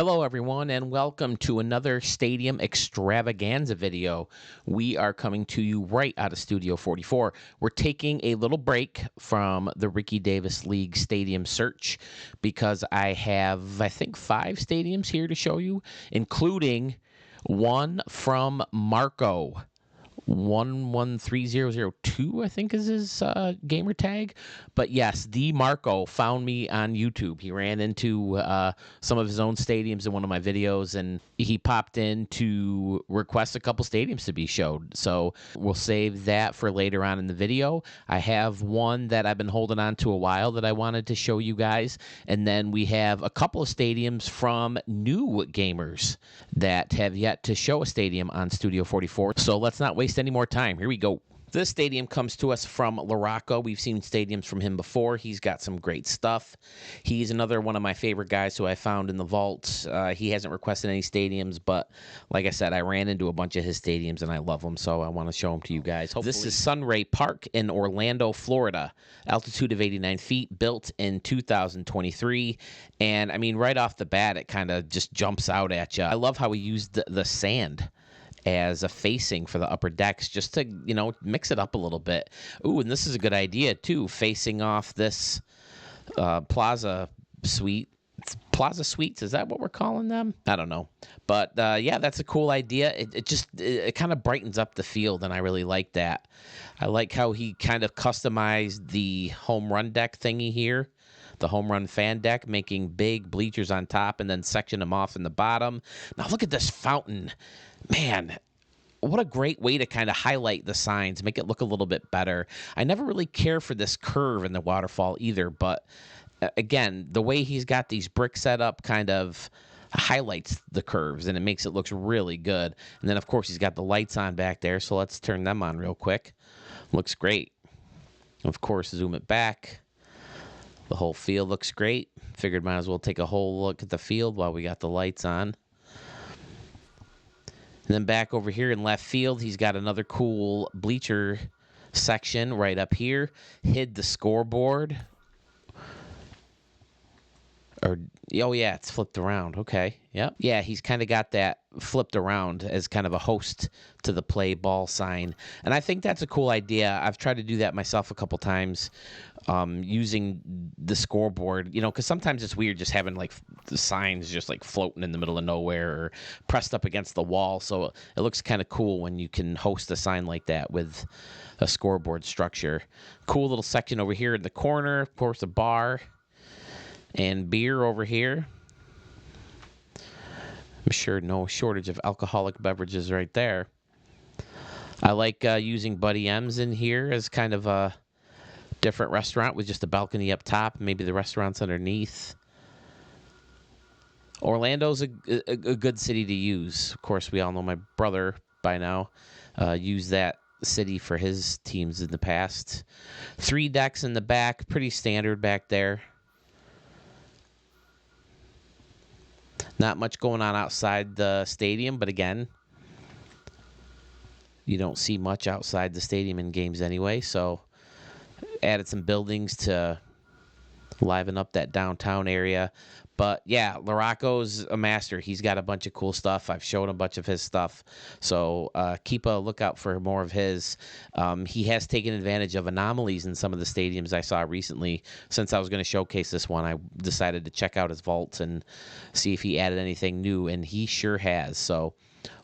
Hello, everyone, and welcome to another Stadium Extravaganza video. We are coming to you right out of Studio 44. We're taking a little break from the Ricky Davis League Stadium search because I have, I think, 5 stadiums here to show you, including one from Marco. 113002, I think is his gamer tag. But yes, the Marco found me on YouTube. He ran into some of his own stadiums in one of my videos, and he popped in to request a couple stadiums to be showed. So we'll save that for later on in the video. I have one that I've been holding on to a while that I wanted to show you guys. And then we have a couple of stadiums from new gamers that have yet to show a stadium on Studio 44. So let's not waste any more time. Here we go. This stadium comes to us from Larocco. We've seen stadiums from him before. He's got some great stuff. He's another one of my favorite guys who I found in the vault. He hasn't requested any stadiums, but like I said, I ran into a bunch of his stadiums and I love them, so I want to show them to you guys. Hopefully. This is SunRay Park in Orlando, Florida. Altitude of 89 feet, built in 2023. And I mean, right off the bat, it kind of just jumps out at you. I love how he used the sand as a facing for the upper decks just to, mix it up a little bit. Ooh, and this is a good idea, too, facing off this Plaza Suite. Plaza Suites, is that what we're calling them? I don't know. But, yeah, that's a cool idea. It kind of brightens up the field, and I really like that. I like how he kind of customized the home run deck thingy here. The home run fan deck, making big bleachers on top and then section them off in the bottom. Now look at this fountain. Man, what a great way to kind of highlight the signs, make it look a little bit better. I never really care for this curve in the waterfall either, but again, the way he's got these bricks set up kind of highlights the curves and it makes it look really good. And then, of course, he's got the lights on back there, so let's turn them on real quick. Looks great. Of course, zoom it back. The whole field looks great. Figured might as well take a whole look at the field while we got the lights on. And then back over here in left field, he's got another cool bleacher section right up here. Hid the scoreboard. Oh yeah, it's flipped around. Okay, yep. Yeah, he's kind of got that flipped around as kind of a host to the play ball sign. And I think that's a cool idea. I've tried to do that myself a couple times using the scoreboard, because sometimes it's weird just having like the signs just like floating in the middle of nowhere or pressed up against the wall. So it looks kind of cool when you can host a sign like that with a scoreboard structure. Cool little section over here in the corner. Of course, a bar and beer over here. I'm sure no shortage of alcoholic beverages right there. I like using Buddy M's in here as kind of a different restaurant with just a balcony up top. Maybe the restaurant's underneath. Orlando's a good city to use. Of course, we all know my brother by now used that city for his teams in the past. 3 decks in the back, pretty standard back there. Not much going on outside the stadium, but again, you don't see much outside the stadium in games anyway, so added some buildings to liven up that downtown area. But yeah, Larocco's a master. He's got a bunch of cool stuff. I've shown a bunch of his stuff, so keep a lookout for more of his. He has taken advantage of anomalies in some of the stadiums I saw recently. Since I was going to showcase this one, I decided to check out his vaults and see if he added anything new, and he sure has. So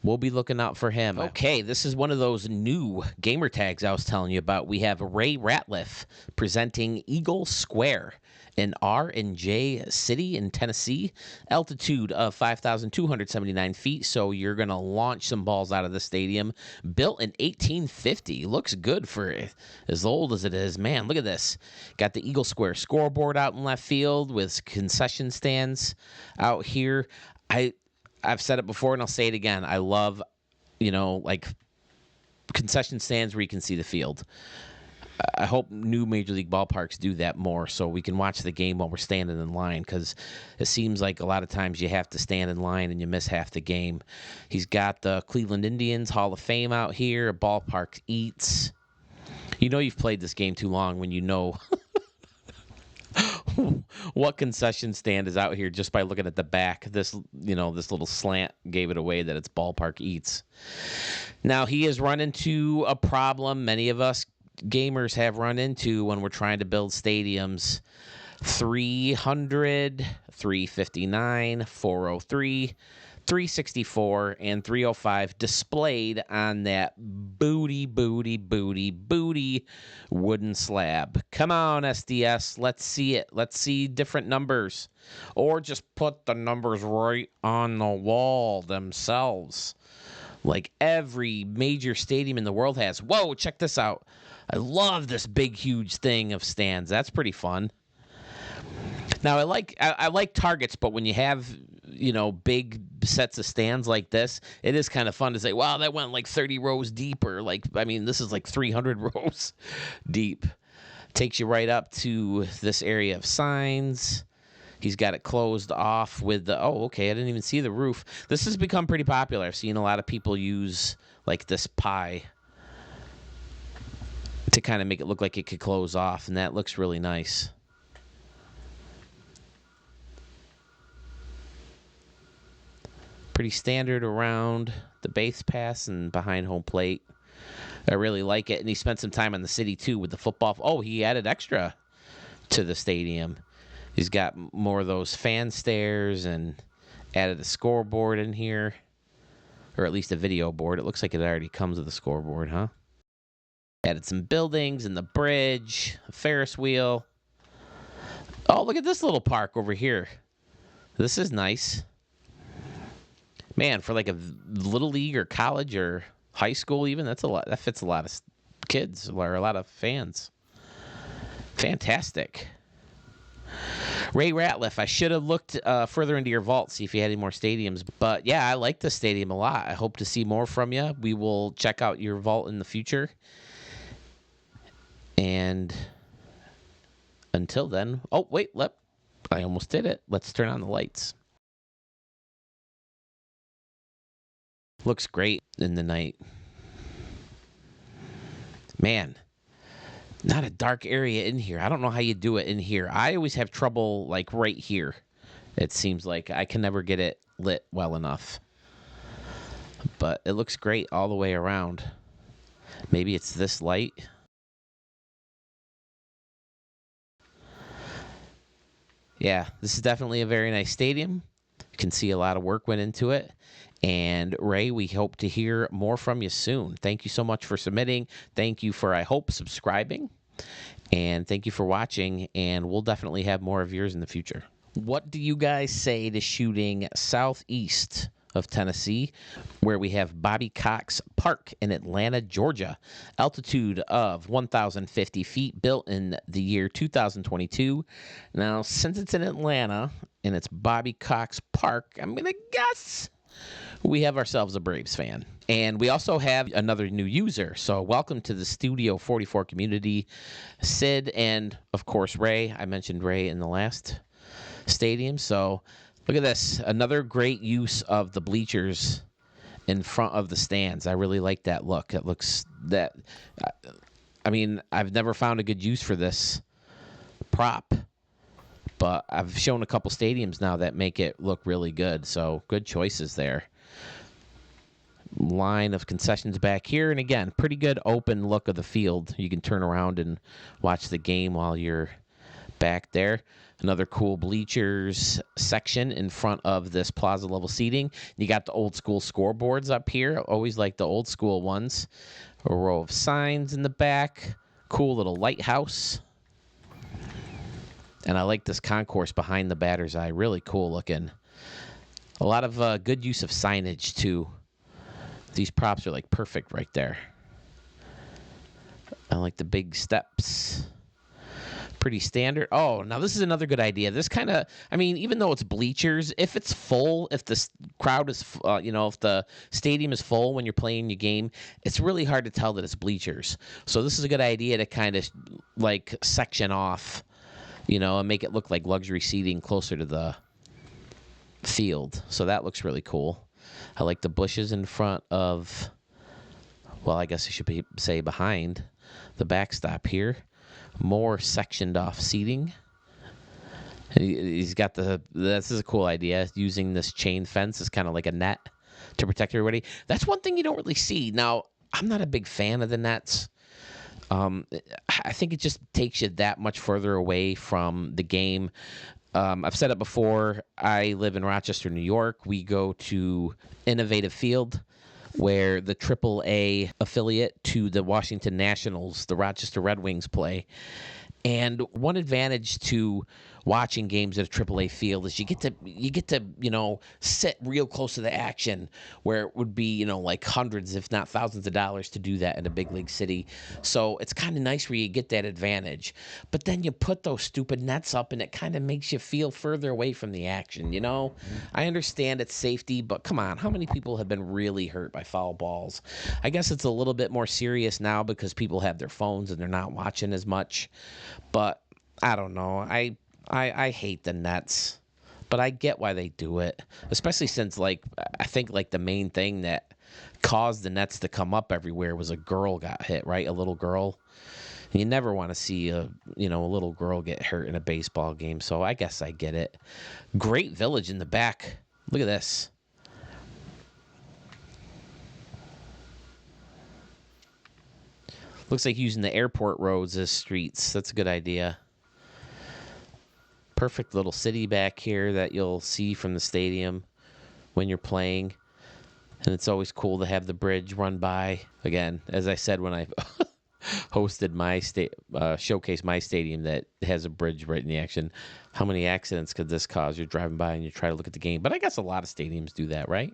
we'll be looking out for him. Okay, this is one of those new gamer tags I was telling you about. We have Ray Ratliff presenting Eagle Square in R&J City in Tennessee. Altitude of 5,279 feet, so you're going to launch some balls out of the stadium. Built in 1850. Looks good for as old as it is. Man, look at this. Got the Eagle Square scoreboard out in left field with concession stands out here. I've said it before and I'll say it again. I love, like concession stands where you can see the field. I hope new Major League ballparks do that more so we can watch the game while we're standing in line, because it seems like a lot of times you have to stand in line and you miss half the game. He's got the Cleveland Indians Hall of Fame out here, Ballpark Eats. You've played this game too long when you know what concession stand is out here just by looking at the back. This, this little slant gave it away that it's Ballpark Eats. Now, he has run into a problem many of us gamers have run into when we're trying to build stadiums. 300, 359, 403, 364, and 305 displayed on that booty wooden slab. Come on, SDS. Let's see it. Let's see different numbers. Or just put the numbers right on the wall themselves. Like every major stadium in the world has. Whoa, check this out. I love this big, huge thing of stands. That's pretty fun. Now, I like targets, but when you have, big sets of stands like this, it is kind of fun to say, wow, that went like 30 rows deeper. This is like 300 rows deep. Takes you right up to this area of signs. He's got it closed off with I didn't even see the roof. This has become pretty popular. I've seen a lot of people use like this pie to kind of make it look like it could close off, and that looks really nice. Pretty standard around the base pass and behind home plate. I really like it, and he spent some time in the city too with the football. Oh, he added extra to the stadium. He's got more of those fan stairs and added a scoreboard in here, or at least a video board. It looks like it already comes with a scoreboard, huh? Added some buildings and the bridge, a Ferris wheel. Oh, look at this little park over here. This is nice. Man, for like a little league or college or high school even, that's a lot. That fits a lot of kids or a lot of fans. Fantastic. Ray Ratliff, I should have looked further into your vault, see if you had any more stadiums. But yeah, I like the stadium a lot. I hope to see more from you. We will check out your vault in the future. And until then, I almost did it. Let's turn on the lights. Looks great in the night. Man, not a dark area in here. I don't know how you do it in here. I always have trouble like right here. It seems like I can never get it lit well enough. But it looks great all the way around. Maybe it's this light. Yeah, this is definitely a very nice stadium. You can see a lot of work went into it. And Ray, we hope to hear more from you soon. Thank you so much for submitting. Thank you for, I hope, subscribing. And thank you for watching. And we'll definitely have more of yours in the future. What do you guys say to shooting southeast of Tennessee, where we have Bobby Cox Park in Atlanta, Georgia? Altitude of 1,050 feet, built in the year 2022. Now, since it's in Atlanta and it's Bobby Cox Park, I'm going to guess we have ourselves a Braves fan. And we also have another new user. So welcome to the Studio 44 community, Sid, and of course Ray. I mentioned Ray in the last stadium. So look at this. Another great use of the bleachers in front of the stands. I really like that look. It looks that, I mean, I've never found a good use for this prop, but I've shown a couple stadiums now that make it look really good. So good choices there. Line of concessions back here. And again, pretty good open look of the field. You can turn around and watch the game while you're back there. Another cool bleachers section in front of this plaza level seating. You got the old school scoreboards up here. Always like the old school ones. A row of signs in the back. Cool little lighthouse. And I like this concourse behind the batter's eye. Really cool looking. A lot of good use of signage too. These props are like perfect right there. I like the big steps. Pretty standard. Oh, now this is another good idea. This kind of, I mean, even though it's bleachers, if it's full, if the crowd is, if the stadium is full when you're playing your game, it's really hard to tell that it's bleachers. So this is a good idea to kind of like section off, and make it look like luxury seating closer to the field. So that looks really cool. I like the bushes in front of, well, I guess I should say behind the backstop here. More sectioned off seating. He's got this is a cool idea, using this chain fence as kind of like a net to protect everybody. That's one thing you don't really see. Now, I'm not a big fan of the nets. Um, I think it just takes you that much further away from the game. I've said it before. I live in Rochester, New York. We go to Innovative Field, where the AAA affiliate to the Washington Nationals, the Rochester Red Wings, play. And one advantage to watching games at a AAA field is you get to sit real close to the action, where it would be like hundreds if not thousands of dollars to do that in a big league city. So it's kind of nice where you get that advantage. But then you put those stupid nets up and it kind of makes you feel further away from the action. I understand it's safety, but come on, how many people have been really hurt by foul balls? I guess it's a little bit more serious now because people have their phones and they're not watching as much. But I don't know. I hate the nets, but I get why they do it, especially since I think the main thing that caused the nets to come up everywhere was a girl got hit, right? A little girl. And you never want to see a little girl get hurt in a baseball game. So I guess I get it. Great village in the back. Look at this. Looks like using the airport roads as streets. That's a good idea. Perfect little city back here that you'll see from the stadium when you're playing. And it's always cool to have the bridge run by. Again, as I said when I hosted my showcase my stadium that has a bridge right in the action. How many accidents could this cause? You're driving by and you try to look at the game. But I guess a lot of stadiums do that, right?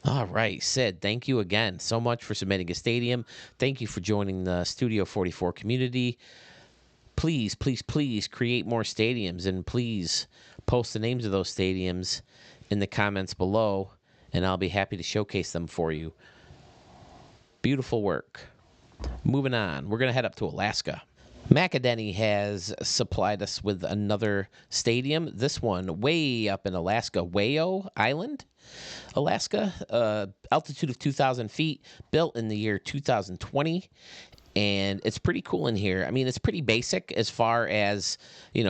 All right, Sid, thank you again so much for submitting a stadium. Thank you for joining the Studio 44 community. Please, please, please create more stadiums, and please post the names of those stadiums in the comments below, and I'll be happy to showcase them for you. Beautiful work. Moving on, we're going to head up to Alaska. Macadeni has supplied us with another stadium. This one way up in Alaska, Wayo Island, Alaska. Altitude of 2,000 feet, built in the year 2020. And it's pretty cool in here. I mean, it's pretty basic as far as,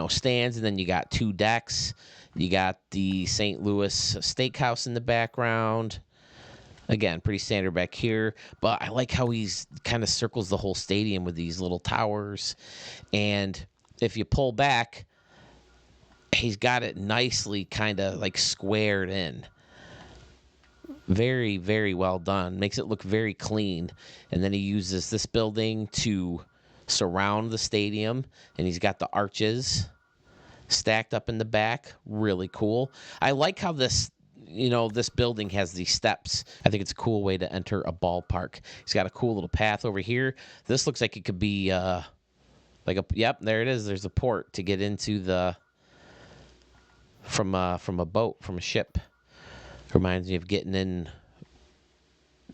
stands, and then you got 2 decks. You got the St. Louis Steakhouse in the background. Again, pretty standard back here, but I like how he's kind of circles the whole stadium with these little towers. And if you pull back, he's got it nicely kind of squared in. Very, very well done. Makes it look very clean. And then he uses this building to surround the stadium, and he's got the arches stacked up in the back. Really cool. I like how this building has these steps. I think it's a cool way to enter a ballpark. He's got a cool little path over here. This looks like it could be yep, there it is. There's a port to get into from a boat, from a ship. Reminds me of getting in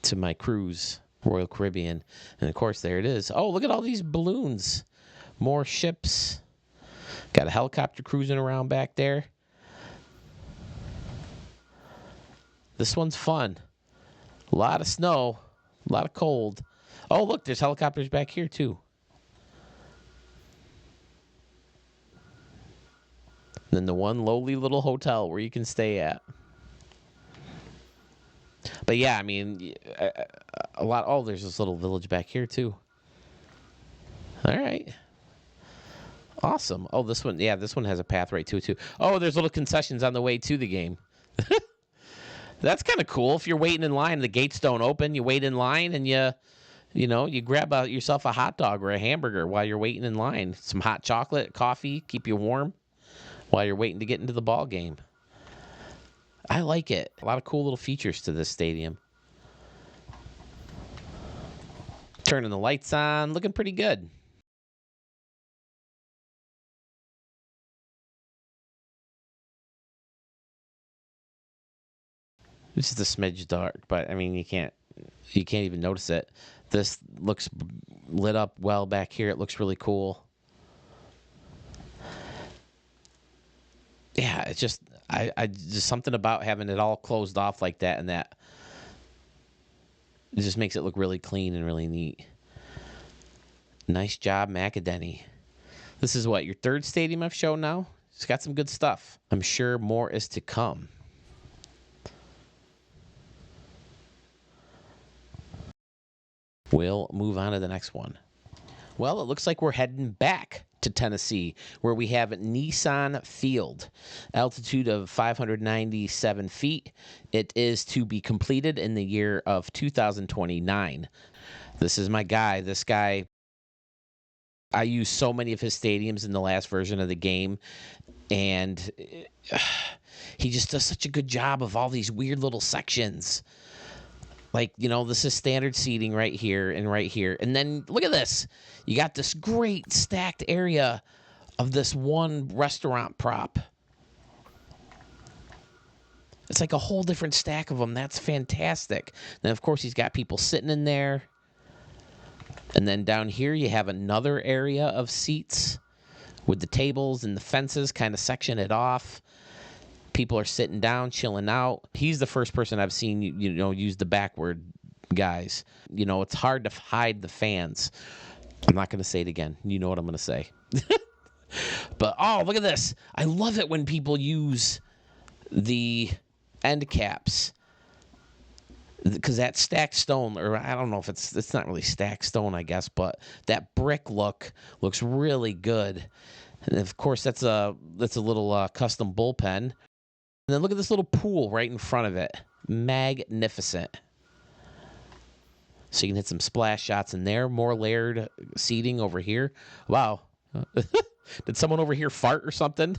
to my cruise, Royal Caribbean. And of course, there it is. Oh, look at all these balloons. More ships. Got a helicopter cruising around back there. This one's fun. A lot of snow, a lot of cold. Oh, look, there's helicopters back here, too. And then the one lowly little hotel where you can stay at. But yeah, I mean, a lot. Oh, there's this little village back here, too. All right. Awesome. Oh, this one has a path right to it, too. Oh, there's little concessions on the way to the game. That's kind of cool. If you're waiting in line, the gates don't open. You wait in line and you grab yourself a hot dog or a hamburger while you're waiting in line. Some hot chocolate, coffee, keep you warm while you're waiting to get into the ball game. I like it. A lot of cool little features to this stadium. Turning the lights on, looking pretty good. This is a smidge dark, but I mean you can't even notice it. This looks lit up well back here. It looks really cool. Yeah, it's just I just something about having it all closed off like that, and that it just makes it look really clean and really neat. Nice job, Macadeni. This is what, your third stadium I've shown now? It's got some good stuff. I'm sure more is to come. We'll move on to the next one. Well, it looks like we're heading back to Tennessee, where we have Nissan Field, altitude of 597 feet. It is to be completed in the year of 2029. This is my guy. This guy, I used so many of his stadiums in the last version of the game, and he just does such a good job of all these weird little sections. Like, this is standard seating right here and right here. And then look at this. You got this great stacked area of this one restaurant prop. It's like a whole different stack of them. That's fantastic. Then, of course, he's got people sitting in there. And then down here, you have another area of seats with the tables and the fences kind of section it off. People are sitting down, chilling out. He's the first person I've seen, use the backward guys. It's hard to hide the fans. I'm not going to say it again. You know what I'm going to say. But, oh, look at this. I love it when people use the end caps. Because that stacked stone, or I don't know if it's not really stacked stone, I guess, but that brick looks really good. And, of course, that's a little custom bullpen. And then look at this little pool right in front of it. Magnificent. So you can hit some splash shots in there. More layered seating over here. Wow. Did someone over here fart or something?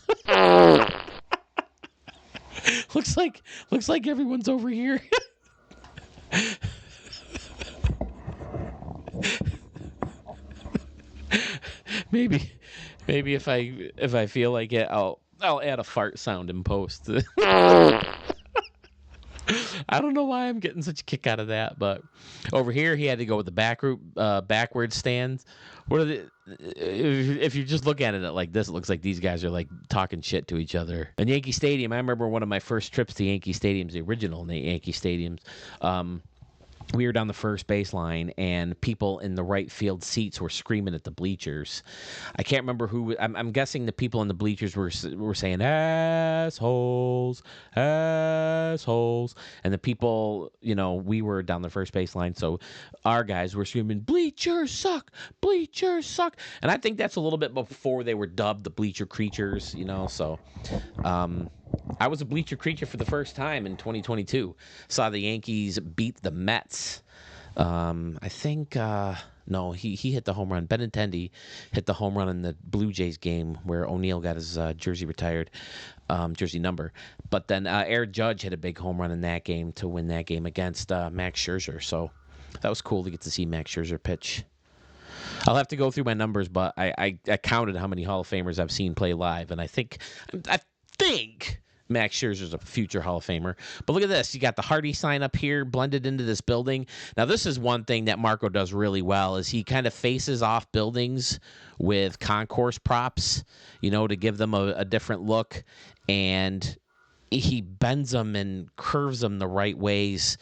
looks like everyone's over here. Maybe if I feel like it, I'll add a fart sound in post. I don't know why I'm getting such a kick out of that, but over here he had to go with the backward stands. What are the? If you just look at it like this, it looks like these guys are like talking shit to each other. And Yankee Stadium, I remember one of my first trips to Yankee Stadiums, the original Yankee Stadiums. We were down the first baseline, and people in the right field seats were screaming at the bleachers. I can't remember who. I'm guessing the people in the bleachers were saying assholes, assholes, and the people, we were down the first baseline, so our guys were screaming bleachers suck, and I think that's a little bit before they were dubbed the bleacher creatures, So, I was a bleacher creature for the first time in 2022. Saw the Yankees beat the Mets. I think, no, he hit the home run. Benintendi hit the home run in the Blue Jays game where O'Neill got his jersey retired, jersey number. But then Aaron Judge hit a big home run in that game to win that game against Max Scherzer. So that was cool to get to see Max Scherzer pitch. I'll have to go through my numbers, but I counted how many Hall of Famers I've seen play live, and I think Max Scherzer's a future Hall of Famer. But look at this. You got the Hardy sign up here blended into this building. Now, this is one thing that Marco does really well is he kind of faces off buildings with concourse props, to give them a different look. And he bends them and curves them the right ways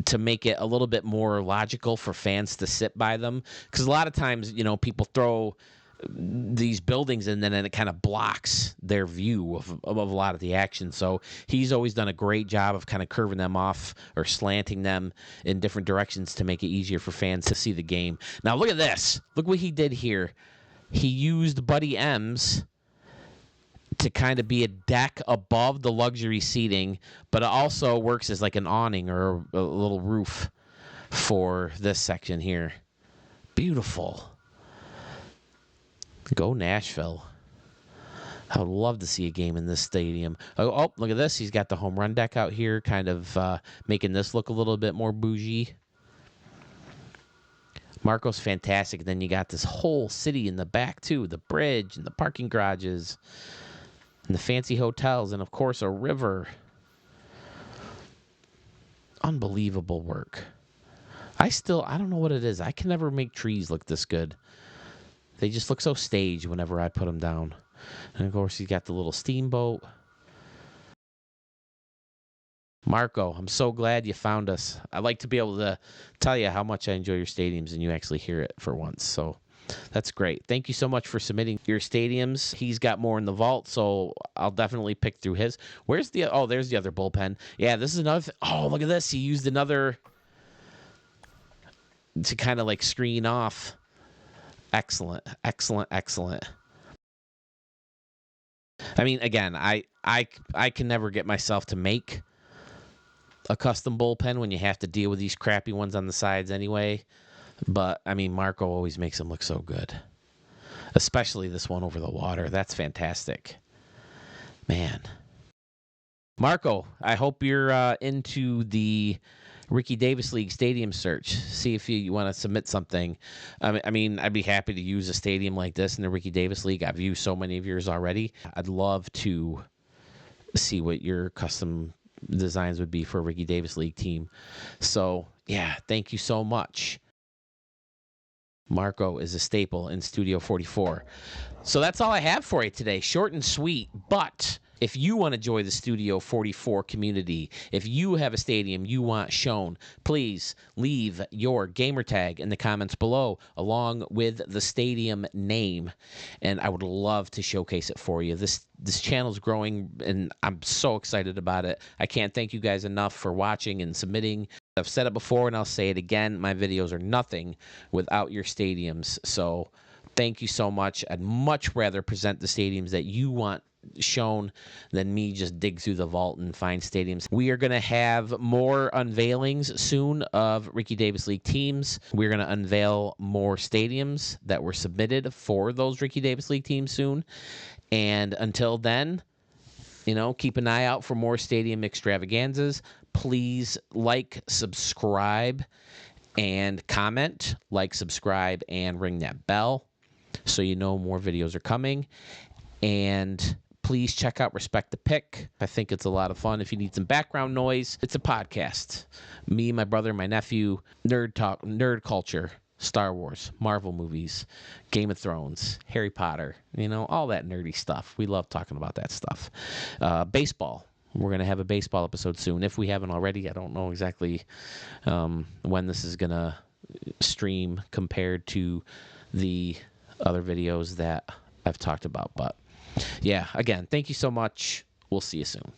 to make it a little bit more logical for fans to sit by them. Because a lot of times, people throw these buildings and then it kind of blocks their view of a lot of the action. So he's always done a great job of kind of curving them off or slanting them in different directions to make it easier for fans to see the game. Now look at this. Look what he did here. He used Buddy M's to kind of be a deck above the luxury seating, but it also works as like an awning or a little roof for this section here. Beautiful. Go Nashville. I would love to see a game in this stadium. Oh, look at this. He's got the home run deck out here, kind of making this look a little bit more bougie. Marco's fantastic. Then you got this whole city in the back, too. The bridge and the parking garages and the fancy hotels and, of course, a river. Unbelievable work. I don't know what it is. I can never make trees look this good. They just look so staged whenever I put them down. And, of course, you got the little steamboat. Marco, I'm so glad you found us. I like to be able to tell you how much I enjoy your stadiums, and you actually hear it for once. So That's great. Thank you so much for submitting your stadiums. He's got more in the vault, so I'll definitely pick through his. Where's the? Oh, there's the other bullpen. Yeah, this is another. Oh, look at this. He used another to kind of like screen off. Excellent, excellent, excellent. I mean, again, I can never get myself to make a custom bullpen when you have to deal with these crappy ones on the sides anyway. But I mean, Marco always makes them look so good, especially this one over the water. That's fantastic, man. Marco, I hope you're into the Ricky Davis League stadium search. See if you want to submit something. I mean, I'd be happy to use a stadium like this in the Ricky Davis League. I've used so many of yours already. I'd love to see what your custom designs would be for a Ricky Davis League team. So, yeah, thank you so much. Marco is a staple in Studio 44. So that's all I have for you today. Short and sweet, but if you want to join the Studio 44 community, if you have a stadium you want shown, please leave your gamer tag in the comments below along with the stadium name, and I would love to showcase it for you. This channel is growing, and I'm so excited about it. I can't thank you guys enough for watching and submitting. I've said it before, and I'll say it again. My videos are nothing without your stadiums, so thank you so much. I'd much rather present the stadiums that you want shown than me just dig through the vault and find stadiums. We are going to have more unveilings soon of Ricky Davis League teams. We're going to unveil more stadiums that were submitted for those Ricky Davis League teams soon. And until then, keep an eye out for more stadium extravaganzas. Please like, subscribe, and comment. Like, subscribe, and ring that bell so you know more videos are coming. And please check out Respect the Pick. I think it's a lot of fun. If you need some background noise, it's a podcast. Me, my brother, my nephew, nerd talk, nerd culture, Star Wars, Marvel movies, Game of Thrones, Harry Potter, all that nerdy stuff. We love talking about that stuff. Baseball. We're going to have a baseball episode soon. If we haven't already, I don't know exactly when this is going to stream compared to the other videos that I've talked about. But yeah, again, thank you so much. We'll see you soon.